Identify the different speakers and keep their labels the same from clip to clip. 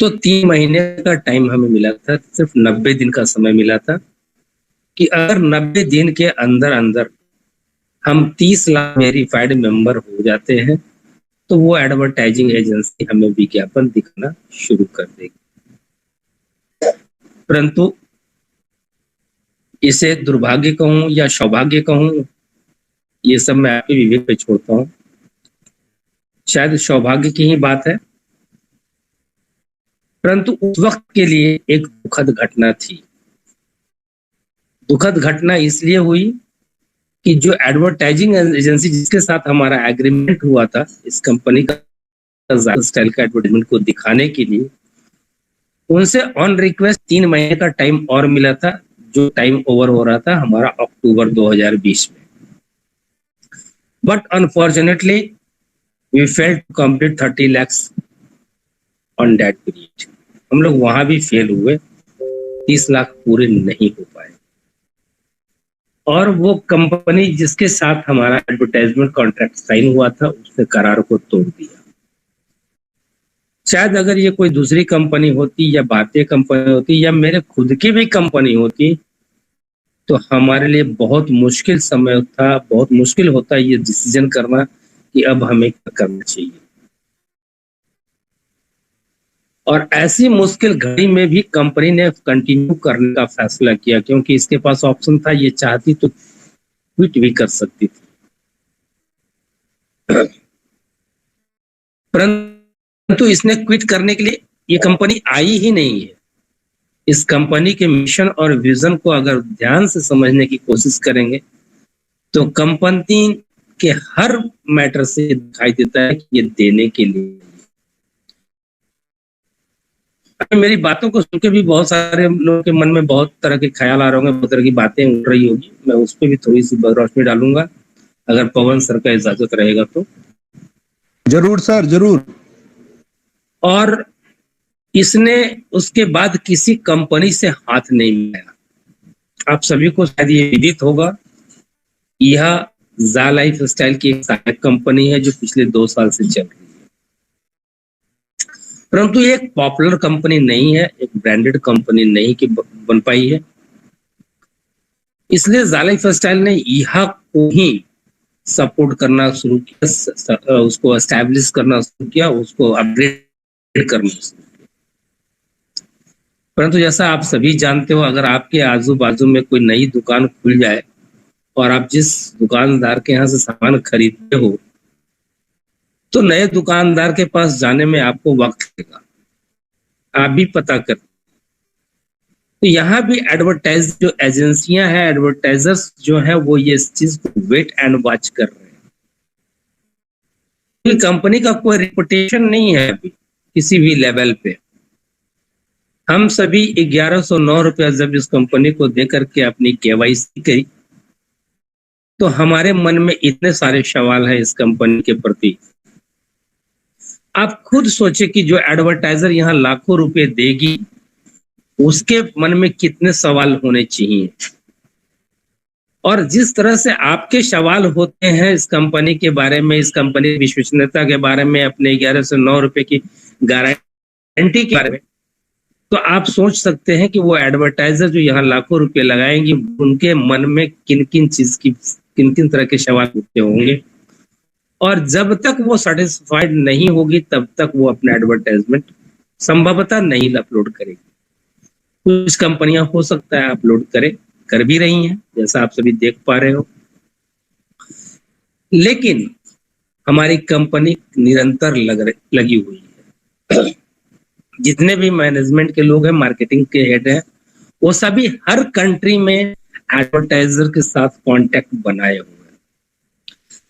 Speaker 1: तो 3 महीने का टाइम हमें मिला था, सिर्फ 90 दिन का समय मिला था कि अगर 90 दिन के अंदर अंदर हम 30 लाख वेरीफाइड मेंबर हो जाते हैं तो वो एडवर्टाइजिंग एजेंसी हमें विज्ञापन दिखाना शुरू कर देगी। परंतु इसे दुर्भाग्य कहूं या सौभाग्य कहूं, ये सब मैं आपके विवेक पे छोड़ता हूं। शायद सौभाग्य की ही बात है, परंतु उस वक्त के लिए एक दुखद घटना थी। दुखद घटना इसलिए हुई कि जो एडवर्टाइजिंग एजेंसी जिसके साथ हमारा एग्रीमेंट हुआ था इस कंपनी का स्टाइल का एडवर्टाइजमेंट को दिखाने के लिए, उनसे ऑन रिक्वेस्ट 3 महीने का टाइम और मिला था, जो टाइम ओवर हो रहा था हमारा अक्टूबर 2020 में। But unfortunately we failed to complete 30 lakhs on that period. हम लोग वहां भी फेल हुए, 30 लाख पूरे नहीं हो पाए। और वो कंपनी जिसके साथ हमारा एडवर्टाइजमेंट कॉन्ट्रैक्ट साइन हुआ था उसने करार को तोड़ दिया। शायद अगर ये कोई दूसरी कंपनी होती या भारतीय कंपनी होती या मेरे खुद की भी कंपनी होती तो हमारे लिए बहुत मुश्किल समय था, बहुत मुश्किल होता ये डिसीजन करना कि अब हमें क्या करना चाहिए। और ऐसी मुश्किल घड़ी में भी कंपनी ने कंटिन्यू करने का फैसला किया, क्योंकि इसके पास ऑप्शन था, ये चाहती तो क्विट भी कर सकती थी। परंतु इसने क्विट करने के लिए ये कंपनी आई ही नहीं है। इस कंपनी के मिशन और विजन को अगर ध्यान से समझने की कोशिश करेंगे तो कंपनी के हर मैटर से दिखाई देता है कि ये देने के लिए। मेरी बातों को सुन के भी बहुत सारे लोगों के मन में बहुत तरह के ख्याल आ रहे होंगे, बहुत तरह की बातें उठ रही होगी। मैं उस पर भी थोड़ी सी रोशनी डालूंगा अगर पवन सर का इजाजत रहेगा तो।
Speaker 2: जरूर सर, जरूर।
Speaker 1: और इसने उसके बाद किसी कंपनी से हाथ नहीं मिलाया। आप सभी को शायद ये विदित होगा, यह जा लाइफ स्टाइल की एक सहायक कंपनी है जो पिछले 2 साल से चल रही है। परंतु ये एक पॉपुलर कंपनी नहीं है, एक ब्रांडेड कंपनी नहीं कि बन पाई है। इसलिए जा लाइफ स्टाइल ने यह को ही सपोर्ट करना शुरू किया, उसको एस्टैब्लिश करना शुरू किया, उसको अपग्रेड करना शुरू किया। परंतु जैसा आप सभी जानते हो, अगर आपके आजू बाजू में कोई नई दुकान खुल जाए और आप जिस दुकानदार के यहाँ से सामान खरीदते हो तो नए दुकानदार के पास जाने में आपको वक्त लगेगा, आप भी पता कर। तो यहाँ भी एडवर्टाइज जो एजेंसियां हैं, एडवर्टाइजर्स जो हैं, वो ये इस चीज को वेट एंड वॉच कर रहे हैं। कंपनी का कोई रिपुटेशन नहीं है अभी किसी भी लेवल पे। हम सभी 1109 रुपया जब इस कंपनी को दे करके अपनी केवाईसी करी तो हमारे मन में इतने सारे सवाल हैं इस कंपनी के प्रति। आप खुद सोचे कि जो एडवर्टाइजर यहाँ लाखों रुपए देगी उसके मन में कितने सवाल होने चाहिए। और जिस तरह से आपके सवाल होते हैं इस कंपनी के बारे में, इस कंपनी की विश्वसनीयता के बारे में, अपने 1109 रुपए की गारंटी के बारे में, तो आप सोच सकते हैं कि वो एडवर्टाइजर जो यहाँ लाखों रुपए लगाएंगे उनके मन में किन किन तरह के सवाल उठते होंगे। और जब तक वो सेटिस्फाइड नहीं होगी तब तक वो अपना एडवर्टाइजमेंट संभवतः नहीं अपलोड करेगी। कुछ कंपनियां हो सकता है अपलोड कर भी रही हैं, जैसा आप सभी देख पा रहे हो, लेकिन हमारी कंपनी निरंतर लगी हुई है। जितने भी मैनेजमेंट के लोग हैं, मार्केटिंग के हेड हैं, वो सभी हर कंट्री में एडवर्टाइजर के साथ कांटेक्ट बनाए हुए हैं।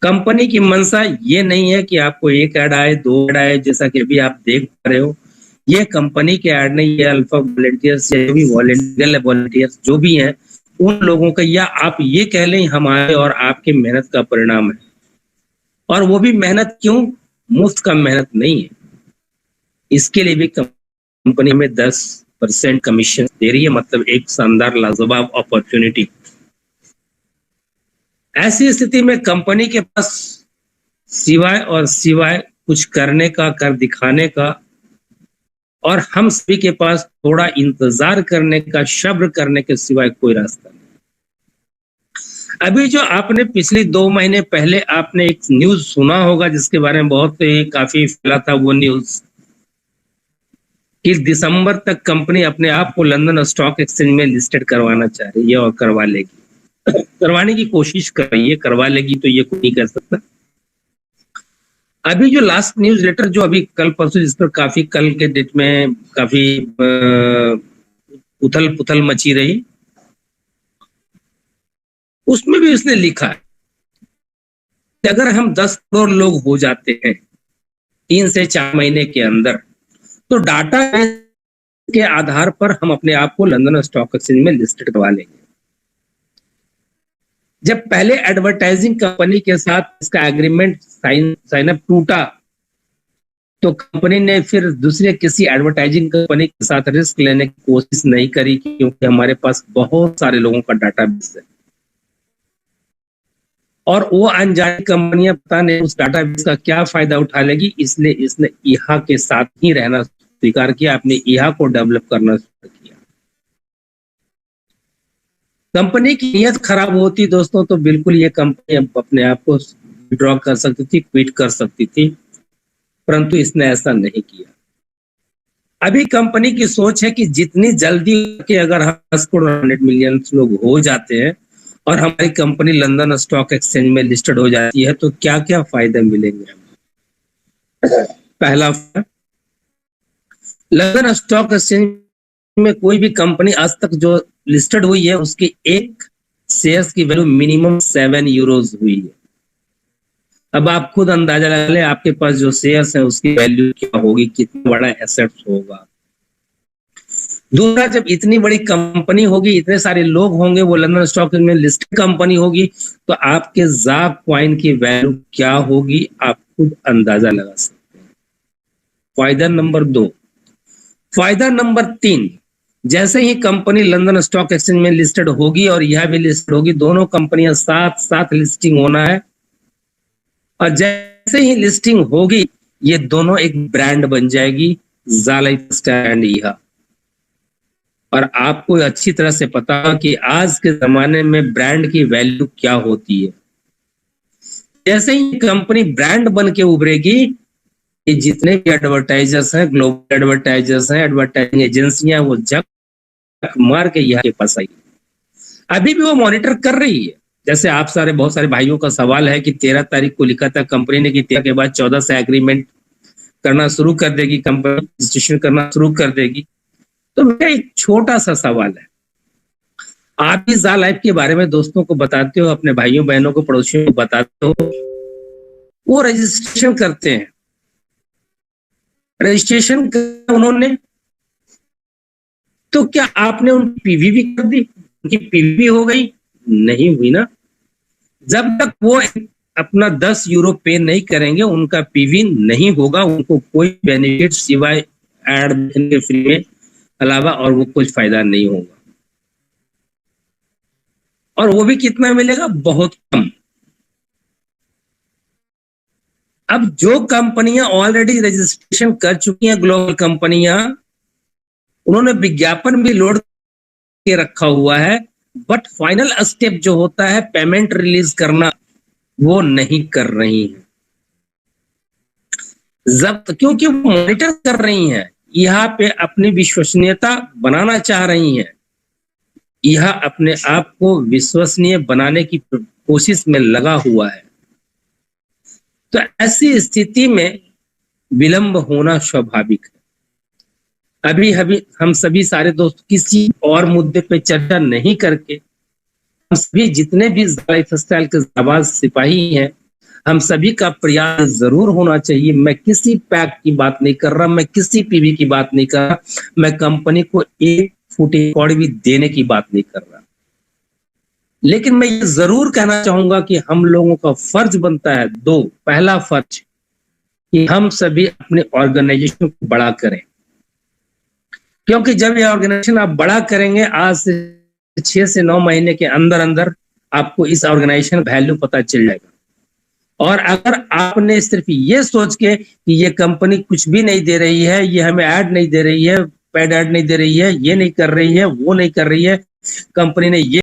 Speaker 1: कंपनी की मंशा ये नहीं है कि आपको एक ऐड आए, 2 ऐड आए, जैसा कि अभी आप देख पा रहे हो। ये कंपनी के ऐड नहीं, ये अल्फा वॉलंटियर्स या भी वॉलंटियर्स जो भी हैं उन लोगों का, या आप ये कह लें हमारे और आपके मेहनत का परिणाम है। और वो भी मेहनत क्यों, मुफ्त का मेहनत नहीं है। इसके लिए भी कंपनी में 10% कमीशन दे रही है, मतलब एक शानदार लाजवाब अपॉर्चुनिटी। ऐसी स्थिति में कंपनी के पास सिवाय कुछ करने का, कर दिखाने का और हम सभी के पास थोड़ा इंतजार करने का, सब्र करने के सिवाय कोई रास्ता नहीं। अभी जो आपने पिछले 2 महीने पहले आपने एक न्यूज सुना होगा जिसके बारे में बहुत काफी फैला था, वो न्यूज कि दिसंबर तक कंपनी अपने आप को लंदन स्टॉक एक्सचेंज में लिस्टेड करवाना चाह रही है और करवा लेगी। करवाने की कोशिश कर रही है, करवा लेगी तो ये कोई नहीं कर सकता। अभी जो लास्ट न्यूज लेटर जो अभी कल परसों, जिस पर काफी कल के डेट में काफी उथल पुथल मची रही, उसमें भी उसने लिखा है कि अगर हम 10 करोड़ लोग हो जाते हैं 3 से 4 महीने के अंदर, तो डाटा के आधार पर हम अपने आप को लंदन स्टॉक एक्सचेंज में लिस्टेड करवा लेंगे। जब पहले एडवर्टाइजिंग कंपनी के साथ इसका एग्रीमेंट साइन अप टूटा, तो कंपनी ने फिर दूसरे किसी एडवर्टाइजिंग कंपनी के साथ रिस्क लेने की कोशिश नहीं करी, क्योंकि हमारे पास बहुत सारे लोगों का डाटाबेस है और वो अनजानी कंपनियां पता नहीं उस डाटाबेस का क्या फायदा उठा लेगी, इसलिए इसने ईहा के साथ ही रहना स्वीकार किया, अपने ईहा को डेवलप करना शुरू किया। कंपनी की नीयत खराब होती दोस्तों तो बिल्कुल ये कंपनी अपने आप को विड्रॉ कर सकती थी, क्विट कर सकती थी, परंतु इसने ऐसा नहीं किया। अभी कंपनी की सोच है कि जितनी जल्दी के अगर 10 करोड़ 100 मिलियन लोग हो जाते हैं और हमारी कंपनी लंदन स्टॉक एक्सचेंज में लिस्टेड हो जाती है तो क्या क्या फायदे मिलेंगे। पहला, लंदन स्टॉक एक्सचेंज में कोई भी कंपनी आज तक जो लिस्टेड हुई है उसकी एक शेयर्स की वैल्यू मिनिमम 7 यूरोज हुई है। अब आप खुद अंदाजा लगा ले आपके पास जो शेयर्स है उसकी वैल्यू क्या होगी, कितना बड़ा एसेट्स होगा। दूसरा, जब इतनी बड़ी कंपनी होगी, इतने सारे लोग होंगे, वो लंदन स्टॉक में लिस्टेड कंपनी होगी, तो आपके ज़ाक कॉइन की वैल्यू क्या होगी आप खुद अंदाजा लगा सकते हैं। फायदा नंबर 2। फायदा नंबर 3, जैसे ही कंपनी लंदन स्टॉक एक्सचेंज में लिस्टेड होगी और यह भी लिस्टेड होगी, दोनों कंपनियां साथ साथ लिस्टिंग होना है और जैसे ही लिस्टिंग होगी ये दोनों एक ब्रांड बन जाएगी, ज़ालाइटस्टार एंड ईहा। और आपको अच्छी तरह से पता है कि आज के जमाने में ब्रांड की वैल्यू क्या होती है। जैसे ही कंपनी ब्रांड बन के उभरेगी, ये जितने भी एडवर्टाइजर्स हैं, ग्लोबल एडवर्टाइजर्स हैं, एडवर्टाइजिंग एजेंसियां, वो झक मार के यहाँ के पास आई। अभी भी वो मॉनिटर कर रही है। जैसे आप सारे बहुत सारे भाइयों का सवाल है कि 13 तारीख को लिखा था कंपनी ने कि 13 के बाद 14 से एग्रीमेंट करना शुरू कर देगी, कंपनी रजिस्ट्रेशन करना शुरू कर देगी। तो मेरा एक छोटा सा सवाल है, आप इस ज़ालाइफ के बारे में दोस्तों को बताते हो, अपने भाइयों बहनों को, पड़ोसियों को बताते हो, वो रजिस्ट्रेशन करते हैं, रजिस्ट्रेशन कर उन्होंने, तो क्या आपने उनकी पीवी कर दी? उनकी पीवी हो गई? नहीं हुई ना। जब तक वो अपना 10 यूरो पे नहीं करेंगे उनका पीवी नहीं होगा, उनको कोई बेनिफिट सिवाय एड देखने के फ्री में अलावा और वो कुछ फायदा नहीं होगा। और वो भी कितना मिलेगा? बहुत कम। अब जो कंपनियां ऑलरेडी रजिस्ट्रेशन कर चुकी हैं, ग्लोबल कंपनियां, उन्होंने विज्ञापन भी लोड के रखा हुआ है, बट फाइनल स्टेप जो होता है पेमेंट रिलीज करना, वो नहीं कर रही हैं। जब क्योंकि वो मॉनिटर कर रही हैं, यहाँ पे अपनी विश्वसनीयता बनाना चाह रही हैं, यह अपने आप को विश्वसनीय बनाने की कोशिश में लगा हुआ है। तो ऐसी स्थिति में विलंब होना स्वाभाविक है। अभी हम सभी सारे दोस्त किसी और मुद्दे पे चर्चा नहीं करके, हम सभी जितने भी लाइफस्टाइल के जाबाज सिपाही हैं, हम सभी का प्रयास जरूर होना चाहिए। मैं किसी पैक की बात नहीं कर रहा, मैं किसी पीवी की बात नहीं कर रहा, मैं कंपनी को एक फुटी कौड़ी भी देने की बात नहीं कर रहा, लेकिन मैं ये जरूर कहना चाहूंगा कि हम लोगों का फर्ज बनता है दो। पहला फर्ज कि हम सभी अपने ऑर्गेनाइजेशन को बड़ा करें, क्योंकि जब ये ऑर्गेनाइजेशन आप बड़ा करेंगे, आज से 6 से 9 महीने के अंदर अंदर आपको इस ऑर्गेनाइजेशन वैल्यू पता चल जाएगा। और अगर आपने सिर्फ ये सोच के कि ये कंपनी कुछ भी नहीं दे रही है, ये हमें ऐड नहीं दे रही है, पेड ऐड नहीं दे रही है, ये नहीं कर रही है, वो नहीं कर रही है, कंपनी ने ये